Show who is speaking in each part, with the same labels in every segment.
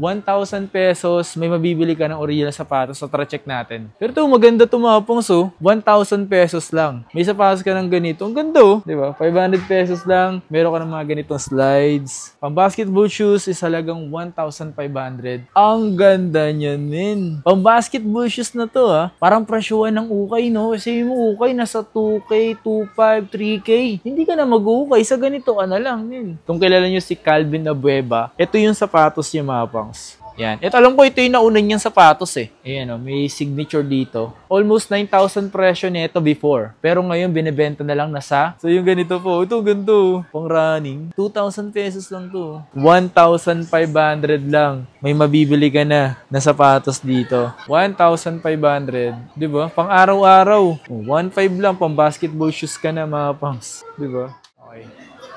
Speaker 1: 1,000 pesos, may mabibili ka ng original sapatos. So, tara check natin. Pero ito, maganda ito mga pangs, 1,000 pesos lang. May sapatos ka ng ganito. Ang ganda, di ba? 500 pesos lang. Meron ka ng mga ganitong slides. Pang basketball shoes is halagang 1,500. Ang ganda niyan, men. Pang basketball shoes na to, parang presyuhan ng ukay, no? Kasi mo ukay, nasa 2K, 2.5, 3K. Hindi ka na mag-ukay. Sa ganito ka na lang, men. Kung kilala nyo si Calvin Abueva, ito yung sapatos niya, mga pangs. Yan. Ito, alam ko, ito yung naunan niyang sapatos eh. Ayan, may signature dito. Almost 9,000 presyo nito before. Pero ngayon, binibenta na lang nasa. So, yung ganito po. Ito, ganito. Pang running. 2,000 pesos lang to. 1,500 lang. May mabibili ka na sapatos dito. 1,500. Diba? Pang araw-araw. 1,500 lang. Pang basketball shoes ka na, mga pangs. Diba? Okay.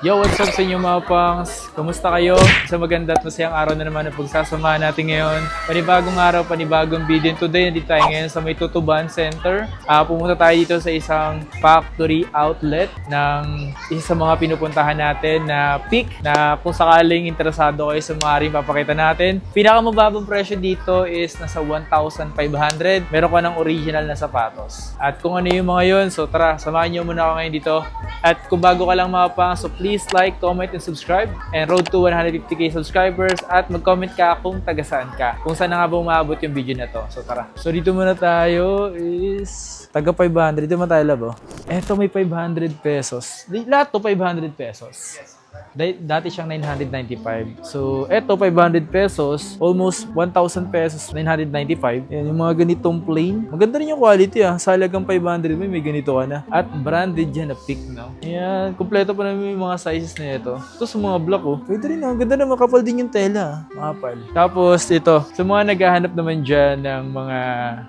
Speaker 1: Yo, what's up sa inyo mga pangs? Kamusta kayo? Sa maganda at masayang araw na naman na pagsasamahan natin ngayon. Panibagong araw, panibagong video. Today, nandito tayo ngayon sa may Tutuban Center. Pumunta tayo dito sa isang factory outlet ng isa sa mga pinupuntahan natin na peak na kung sakaling interesado kayo sa mga rin papakita natin. Pinakamababang presyo dito is nasa 1,500. Meron ka ng original na sapatos. At kung ano yung mga yun, so tara, samahan nyo muna ako ngayon dito. At kung bago ka lang mga pangs, so please like, comment, and subscribe. And road to 150k subscribers. At mag-comment ka kung taga saan ka. Kung saan na nga ba umabot yung video na to. So tara. So dito muna tayo is taga 500. Dito muna tayo labo. Eto may 500 pesos. Lahat to 500 pesos. Dati siyang 995. So, eto 500 pesos, almost 1,000 pesos, 995. Yan, yung mga ganitong plain. Maganda rin yung quality Sa halagang 500 may ganito ka na. At branded yan na peak now. Yan, kompleto pa namin yung mga sizes na ito. Ito sa mga black Pwede rin Ganda na makapal din yung tela. Makapal. Tapos ito, sa mga naghahanap naman dyan ng mga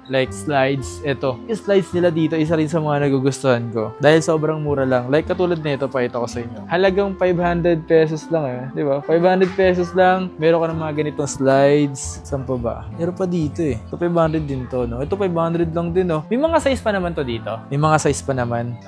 Speaker 1: like slides, ito. Yung slides nila dito, isa rin sa mga nagugustuhan ko. Dahil sobrang mura lang. Like katulad nito, pakita ko sa inyo. Halagang 500 pesos lang di ba? 500 pesos lang, meron ka ng mga ganitong slides. Saan pa ba? Meron pa dito Ito 500 din to, no? Ito 500 lang din, no? May mga size pa naman to dito. May mga size pa naman.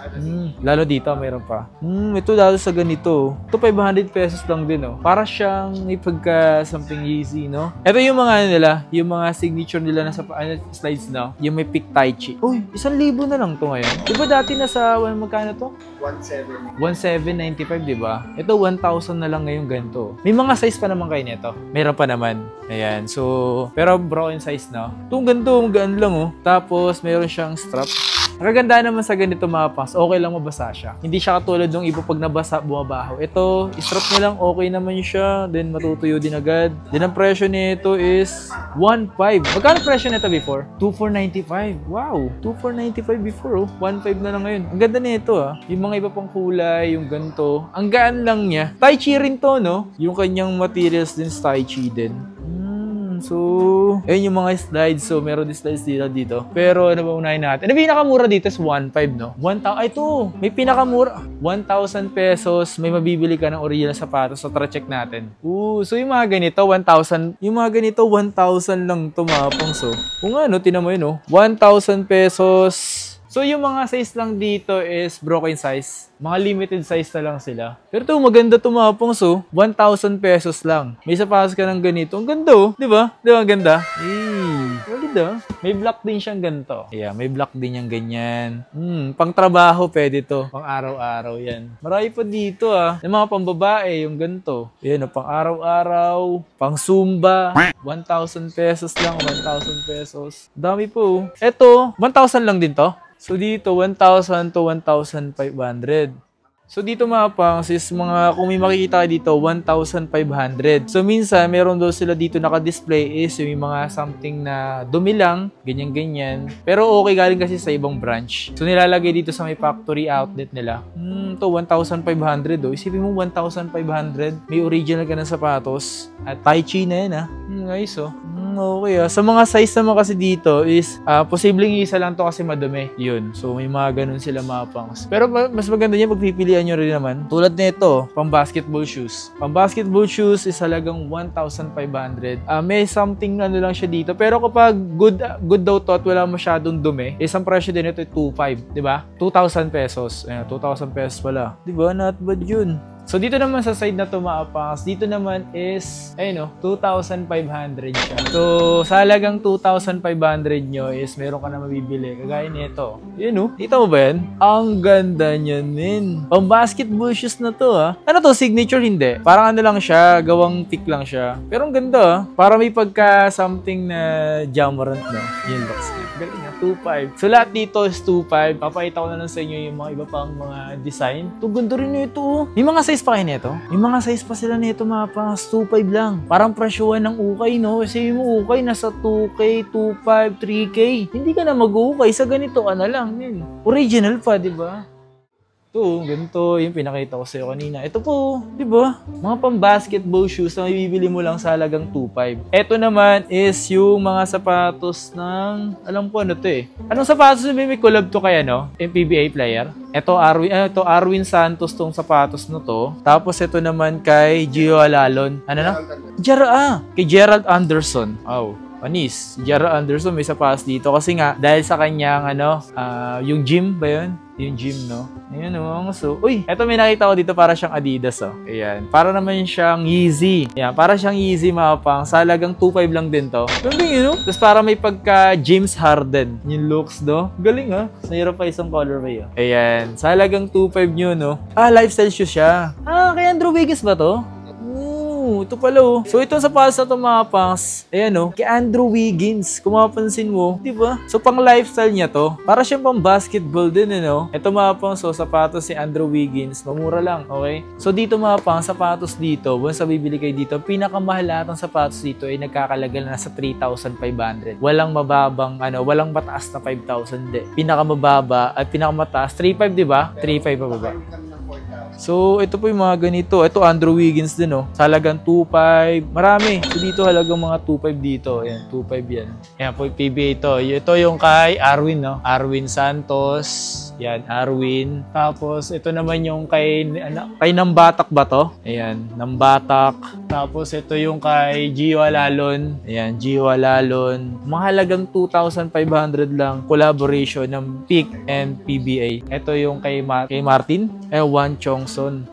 Speaker 1: Lalo dito, meron pa. Ito lalo sa ganito. Ito 500 pesos lang din, no? Para siyang ipagka something easy, no? Ito yung mga nila, yung mga signature nila na sa slides, no? Yung may pick tai chi. Uy, 1,000 na lang to ngayon. Di ba dati nasa, magkano to? 1,795, di ba? Ito 1,000 na lang ngayon ganito. May mga size pa naman kayo nito. Meron pa naman. Ayan. So, pero broken size na. Itong ganito, magaan lang Tapos, meron siyang strap. Nakaganda naman sa ganito mga pangs, okay lang mabasa siya. Hindi siya katulad ng iba pag nabasa, bumabaho. Ito, strap niya lang, okay naman siya. Then, matutuyo din agad. Then, ang presyo nito is 1,500. Magkano presyo nito before? 2,495. Wow! 2,495 before, 1,500 na lang ngayon. Ang ganda nito Yung mga iba pang kulay, yung ganito. Ang gaan lang niya. Tai chi rin to, no? Yung kanyang materials din, tai chi din. So, ayun yung mga slides. So, meron din slides dito. Pero, ano ba unahin natin? Ang pinakamura dito is 1,500, no? 1,000. Ay, ito. May pinakamura. 1,000 pesos. May mabibili ka ng original sapatos. So, tara check natin. So yung mga ganito, 1,000. Yung mga ganito, 1,000 lang tumapang. So, kung ano, tinan mo yun, 1,000 pesos. So, yung mga size lang dito is broken size. Mga limited size na lang sila. Pero ito, maganda tumapong. So, 1,000 pesos lang. May sapatos ka ng ganito. Ang ganda, Di ba? Di ba ang ganda? Maganda. May block din siyang ganito. Yeah, may block din yung ganyan. Pang trabaho, pwede to. Pang araw-araw yan. Marami pa dito, Yung mga pambabae, yung ganito. Yan, pang araw-araw. Pang Zumba. 1,000 pesos lang. 1,000 pesos. Dami po. Ito, 1,000 lang din to. So dito, 1,000 to 1,500. So dito mga pangs is kung may makikita ka dito, 1,500. So minsan, meron daw sila dito naka-display is yung mga something na dumi lang, ganyan-ganyan. Pero okay galing kasi sa ibang branch. So nilalagay dito sa may factory outlet nila. Ito 1,500 Isipin mo 1,500. May original ka ng sapatos. At tai chi na yan Nice Okay Sa mga size naman kasi dito is posibleng isa lang to kasi madumi. Yun. So may mga ganun sila mga pangs. Pero mas maganda niya pagpipilian nyo rin naman. Tulad nito, pang basketball shoes. Pang basketball shoes is halagang 1,500. May something lang siya dito. Pero kapag good daw to at wala masyadong dumi, isang presyo din ito 2,500, di ba? 2,000 pesos. Ayan, 2,000 pesos pala. Di ba? Not bad yun. So, dito naman sa side na to mga pangs, dito naman is, ayun o, 2,500 siya. So, sa halagang 2,500 nyo is meron ka na mabibili. Kagaya nito. Yun o, kita mo ba yan? Ang ganda niyan, men. Pang basketball shoes na to, ha. Ano to, signature? Hindi. Parang ano lang siya, gawang thick lang siya. Pero ang ganda, ha. Para may pagka something na Jamorant, no? Yun, looks niya. Galing na, 2.5. So, lahat dito is 2.5. Papakita ko na lang sa inyo yung mga iba pang mga design. Ito, ganda rin nito, oh. May mga size pa kayo nito? May mga size pa sila nito, mga pangas. 2.5 lang. Parang presyuhan ng ukay, no? Kasi mo ukay, nasa 2K, 2.5, 3K. Hindi ka na mag-ukay. Sa ganito ka na lang, yun. Original pa, di ba? Ito, ganito, yung pinakita ko sa'yo kanina. Ito po, di ba? Mga pang-basketball shoes na mabibili mo lang sa halagang 2.5. Ito naman is yung mga sapatos ng, alam ko ano to eh. Anong sapatos na may collab to kaya, no? Yung PBA player. Ito, Arwin Santos tong sapatos na to. Tapos ito naman kay Gio Alalon. Ano na? Kay Gerald Anderson. Wow. Panis. Gerald Anderson may sapatos dito kasi nga dahil sa kanyang yung gym ba yun? Yung gym, no? Ayan, oh. So, uy, eto may nakita ko dito para siyang Adidas, oh. Ayan. Para naman siyang Yeezy. Ayan, para siyang Yeezy, mga pang. Sa halagang 2.5 lang din to. Galing, yun, no? Tapos para may pagka James Harden. Yung looks, no? Galing, ha? Nahirap pa isang colorway, oh. Ayan. Sa halagang 2.5 nyo, no? Lifestyle shoes siya. Kay Andrew Wiggins ba to? Ito pala, oh. So, itong sapatos na ito, mga pangs, ayan, oh, kay Andrew Wiggins. Kung mapapansin mo, di ba? So, pang lifestyle niya to. Para siyang pang basketball din, no? Ito, mga pangs, so, sapatos si Andrew Wiggins. Mamura lang, okay? So, dito, mga pangs, sapatos dito, once bibili kayo dito, pinakamahal lahat ng sapatos dito ay nagkakalaga na sa 3,500. Walang mababang, walang mataas na 5,000, di. Pinakamababa at pinakamataas, 3,500, di ba? 3,500 pa baba. So, ito po yung mga ganito. Ito, Andrew Wiggins din, oh. Sa halagang 2.5. Marami. So, dito halagang mga 2.5 dito. Ayan, 2.5 yan. Ayan po yung PBA ito. Ito yung kay Arwin, no? Arwin Santos. Yan, Arwin. Tapos, ito naman yung kay Nambatak ba to? Ayan, Nambatak. Tapos, ito yung kay Gio Alalon. Ayan, Gio Alalon. Mga halagang 2,500 lang. Collaboration ng PIC and PBA. Ito yung kay Martin. Juan Chongson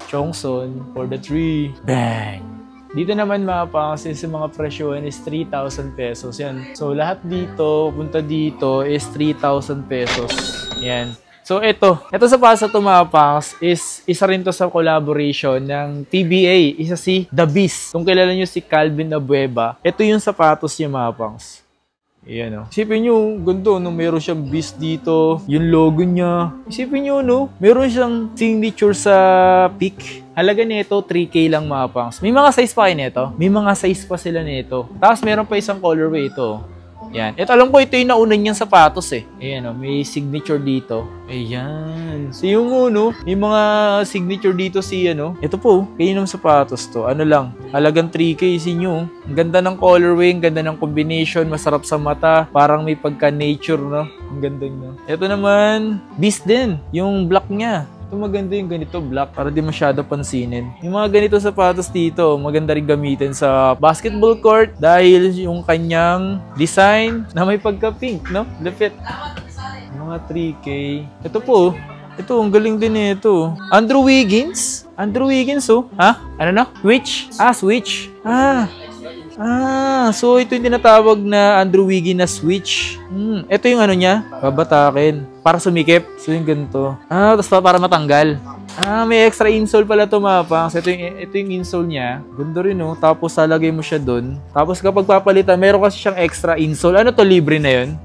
Speaker 1: for the 3. Bang! Dito naman mga pangas, sa mga presyohan is 3,000 pesos. Yan. So, lahat dito, punta dito is 3,000 pesos. Yan. So, ito sa pasa to mga pangs is isa rin to sa collaboration ng PBA. Isa si The Beast. Kung kilala nyo si Calvin Abueva, ito yung sapatos niya mga pangs. Ayan, oh. Isipin nyo, ganito, no? Meron siyang Beast dito, yung logo niya. Isipin nyo, no? Meron siyang signature sa PIC. Halaga nito, 3K lang mga pangs. May mga size pa kayo nito. May mga size pa sila nito. Tapos meron pa isang colorway ito. Yan. Ito, alam ko, ito yung naunan niyang sapatos eh. Ayan, oh, may signature dito. Ayan. So, yung may mga signature dito si, ito po, kayo ng sapatos to. Ano lang, halagang 3K si nyo. Ang ganda ng colorway, ang ganda ng combination, masarap sa mata. Parang may pagka-nature, no? Ang ganda nyo. Ito naman, Beast din. Yung black niya. Ito maganda yung ganito, black, para di masyado pansinin. Yung mga ganito sapatos dito, maganda rin gamitin sa basketball court dahil yung kanyang design na may pagka-pink, no? Lapit. Mga 3K. Ito po, ito, ang galing din ito. Andrew Wiggins? Andrew Wiggins, oh. Ha? Ano na? Switch? Switch. So ito yung tinatawag na Andrew Wiggins na switch. Ito yung niya, babatakin. Para sumikip. So yung ganito. Tapos para matanggal. May extra insole pala ito mga pangs. Ito yung insole niya. Ganda rin, oh. Tapos lalagay mo siya dun. Tapos kapag papalitan, meron kasi siyang extra insole. Ano to, libre na yun?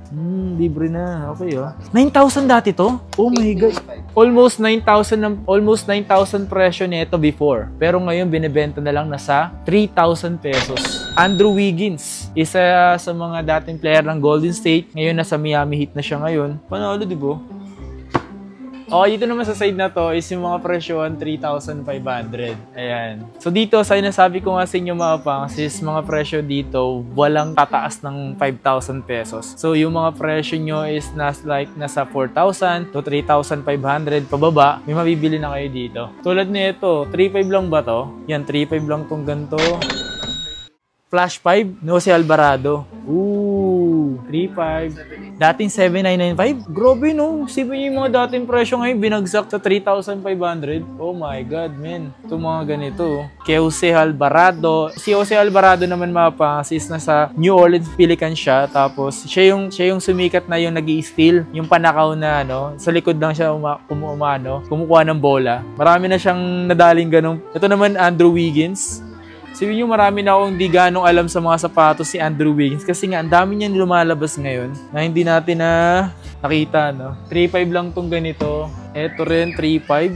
Speaker 1: Libre na. Okay, oh. 9,000 dati to? Oh my God. Almost 9,000 presyo nito before. Pero ngayon, binibenta na lang nasa 3,000 pesos. Andrew Wiggins, isa sa mga dating player ng Golden State. Ngayon, nasa Miami Heat na siya ngayon. Panalo, di ba? Okay, dito naman sa side na to is yung mga presyohan 3,500. Ayan. So dito, sa nasabi ko nga sa inyo mga pangs, is mga presyo dito, walang tataas ng 5,000 pesos. So yung mga presyo nyo is nasa 4,000 to 3,500 pababa, may mabibili na kayo dito. Tulad nito, 3,500 lang ba to? Yan, 3,500 lang tong ganito. Flash 5, no, si Alvarado. 3,500. Dating 7,995. Grabe no. Sipin niyo yung mga dating presyo ngayon, binagsak sa 3,500. Oh my God, man. Ito mga ganito. Kay Jose Alvarado. Si Jose Alvarado naman mapasis na sa New Orleans Pelicans siya. Tapos, siya yung sumikat na yung nag-i-steal. Yung panakaw na, sa likod lang siya kumukuha ng bola. Marami na siyang nadaling ganun. Ito naman, Andrew Wiggins. Sabi niyo, marami na akong di ganong alam sa mga sapatos si Andrew Wiggins kasi nga ang dami niyan lumalabas ngayon na hindi natin nakita, 3.5 lang tong ganito. Ito rin, 3.5.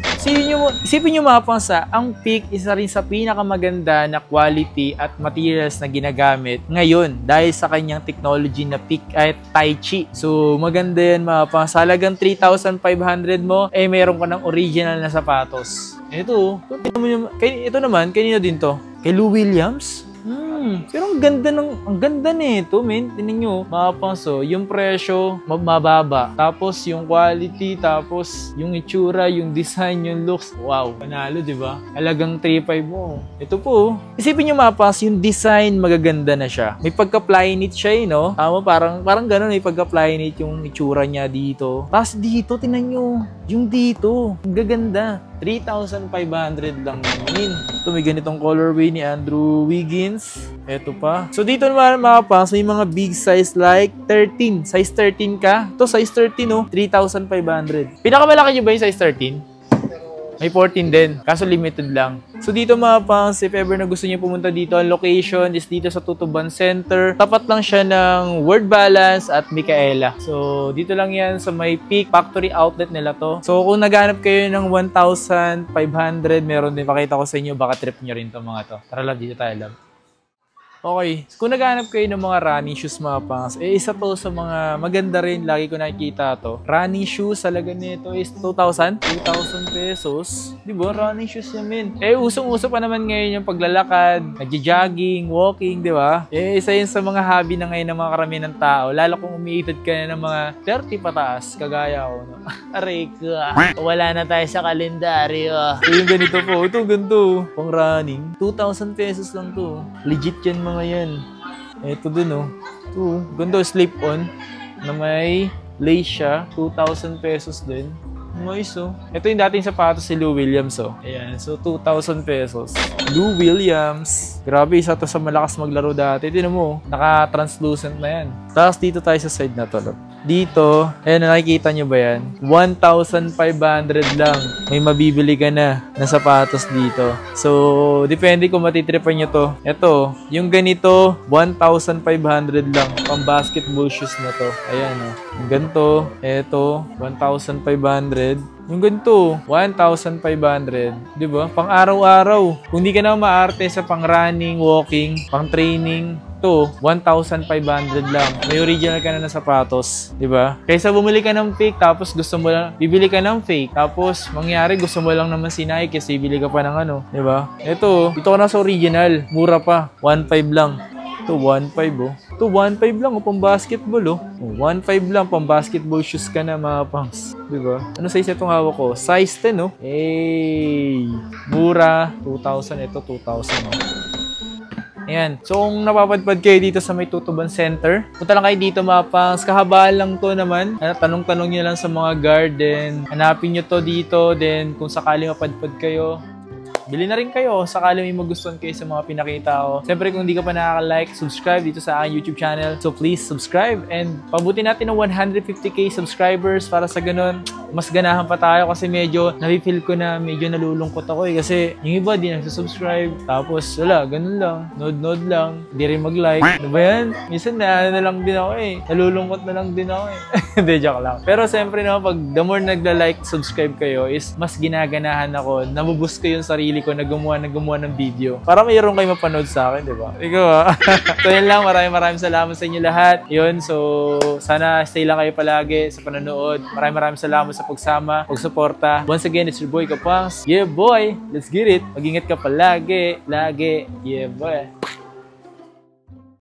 Speaker 1: Isipin nyo mapansa, ang Peak isa rin sa pinakamaganda na quality at materials na ginagamit ngayon dahil sa kanyang technology na Peak at Tai Chi. So, maganda yan mapansa. Halagang 3,500 mo, meron ka ng original na sapatos. Ito naman, kanina din to. Kay Lou Williams? Pero ang ganda nito, men. Tingnan nyo, mapapanso, yung presyo, mababa. Tapos yung quality, tapos yung itsura, yung design, yung looks. Wow, panalo, di ba? Halagang 3.5 mo. Ito po, isipin nyo mapapanso, yung design, magaganda na siya. May pagka-fly knit siya, Tama, parang ganun, may pagka-fly knit yung itsura niya dito. Tapos dito, tingnan nyo, yung dito, ang gaganda. 3,500 lang namin. Ito, may ganitong colorway ni Andrew Wiggins. Ito pa. So, dito naman makapas, may mga big size like 13. Size 13 ka. Ito, size 13, 3,500. Pinakamalaki nyo ba yung size 13? May 14 din. Kaso limited lang. So, dito makapas, if ever na gusto niyo pumunta dito, ang location is dito sa Tutuban Center. Tapat lang siya ng Word Balance at Micaela. So, dito lang yan sa may Peak Factory Outlet nila to. So, kung naghanap kayo ng 1,500, meron din pakita ko sa inyo. Baka trip nyo rin to mga to. Tara lang, dito tayo lang. Okay, kung naghanap kayo ng mga running shoes mga pangs, isa to sa mga maganda rin, lagi ko nakikita to. Running shoes, halaga nito is 2,000 pesos. Di ba? Running shoes namin. Usong-uso pa naman ngayon yung paglalakad, nagja-jogging, walking, di ba? Isa yun sa mga hobby na ngayon ng mga karamihan ng tao, lalo kung umiidad ka na ng mga 30 pataas, kagaya ko. Aray ka, wala na tayo sa kalendaryo. So yung ganito po, ito ganito, pang running, 2,000 pesos lang to. Legit yan mga yan. Ito din Ito, ganda, slip-on na may lace siya. 2,000 pesos din. Nice Ito yung dating sapatos si Lou Williams Ayan, so 2,000 pesos. Lou Williams. Grabe, isa to sa malakas maglaro dati. Tignan mo, naka-translucent na yan. Tapos dito tayo sa side na to. Dito, ayan, nakikita nyo ba yan? 1,500 lang. May mabibili ka na sapatos dito. So, depende kung matitripan nyo to. Ito, yung ganito, 1,500 lang. Pang basketball shoes na to. Ayan yung ganito. Ito, 1,500. Yung ganito, 1,500. Diba? Pang araw-araw. Kung di ka na maarte sa pang running, walking, pang training, ito, 1,500 lang. May original ka na sapatos. Diba? Kaysa bumili ka ng fake, tapos gusto mo lang, bibili ka ng fake, tapos mangyari, gusto mo lang naman si Nike kasi bibili ka pa ng Diba? Ito, dito ka na sa original. Mura pa. 1,500 lang. Ito, 1,500 Ito, 1,500 lang pang basketball 1,500 lang pang basketball shoes ka na mga pangs. Diba? Ano size itong hawak ko? Size 10 Mura. 2,000. Ito, 2,000 Ayan. So, kung napapadpad kayo dito sa may Tutuban Center, punta lang kayo dito mga pangs. Kahabaan lang to naman. Tanong-tanong nyo lang sa mga garden. Hanapin nyo to dito. Then, kung sakali mapadpad kayo, bili na rin kayo sakali may magustuhan kayo sa mga pinakita ko. Siyempre, kung hindi ka pa nakaka-like, subscribe dito sa aking YouTube channel. So, please subscribe and pabuti natin ng 150k subscribers para sa ganun. Mas ganahan pa tayo kasi medyo nafe-feel ko na medyo nalulungkot ako kasi yung iba di nagsusubscribe. Tapos, wala, ganun lang. Nod lang. Hindi rin mag-like. Ano ba yan? Minsan na lang din ako Nalulungkot na lang din ako Hindi, joke lang. Pero siyempre naman, pag the more nagla-like, subscribe kayo is mas ginaganahan ako. Namuboost ko yung sarili ko na gumawa ng video. Para mayroon kayo mapanood sa akin, di ba? Ikaw So yun lang, maraming salamat sa inyo lahat. Yun, so sana stay lang kayo palagi sa panonood. Maraming salamat sa pagsama, pagsuporta. Once again, it's your boy Kapangs. Yeah boy, let's get it. Mag-ingat ka palagi. Lagi. Yeah boy.